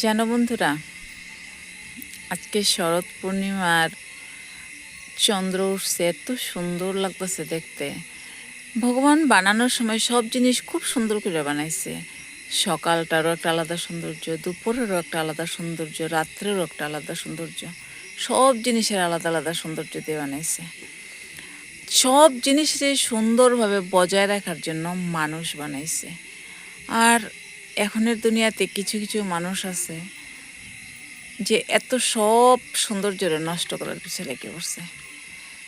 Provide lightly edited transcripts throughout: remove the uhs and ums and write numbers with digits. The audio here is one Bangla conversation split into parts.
জানো বন্ধুরা, আজকে শরৎ পূর্ণিমার চন্দ্র উঠছে, এত সুন্দর লাগতেছে দেখতে। ভগবান বানানোর সময় সব জিনিস খুব সুন্দর করে বানাইছে। সকালটারও একটা আলাদা সৌন্দর্য, দুপুরেরও একটা আলাদা সৌন্দর্য, রাত্রেরও একটা আলাদা সৌন্দর্য। সব জিনিসের আলাদা আলাদা সৌন্দর্য দিয়ে বানাইছে। সব জিনিসের সুন্দরভাবে বজায় রাখার জন্য মানুষ বানাইছে। আর এখনের দুনিয়াতে কিছু কিছু মানুষ আছে যে এত সব সৌন্দর্যরে নষ্ট করার পিছনে লেগে পড়ছে।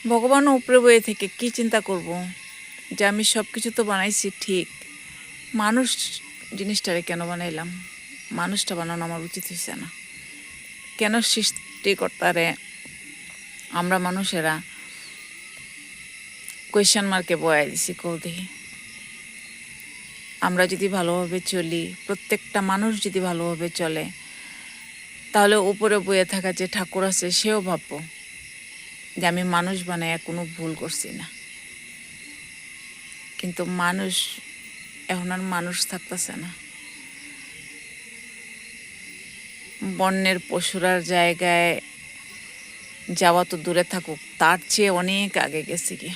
ভগবানও উপরে বয়ে থেকে কি চিন্তা করব যে আমি সব কিছু তো বানাইছি ঠিক, মানুষ জিনিসটারে কেন বানাইলাম? মানুষটা বানানো আমার উচিত হয়েছে না। কেন সৃষ্টিকর্তারে আমরা মানুষেরা কোয়েশ্চেন মার্কে বয়াই দিছি দেখি। আমরা যদি ভালোভাবে চলি, প্রত্যেকটা মানুষ যদি ভালোভাবে চলে, তাহলে উপরে বয়ে থাকা যে ঠাকুর আছে সেও ভাববো যে আমি মানুষ বানায় কোনো ভুল করছি না। কিন্তু মানুষ এখন আর মানুষ থাকতেছে না। বন্যের পশুরার জায়গায় যাওয়া তো দূরে থাকুক, তার চেয়ে অনেক আগে গেছে কি।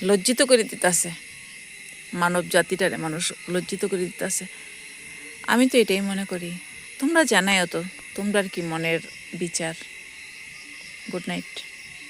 লজ্জিত করে দিতেছে মানব জাতিটারে, মানুষ লজ্জিত করে দিতেছে। আমি তো এটাই মনে করি। তোমরা জানাইও তো তোমরা কি মনের বিচার। Good night.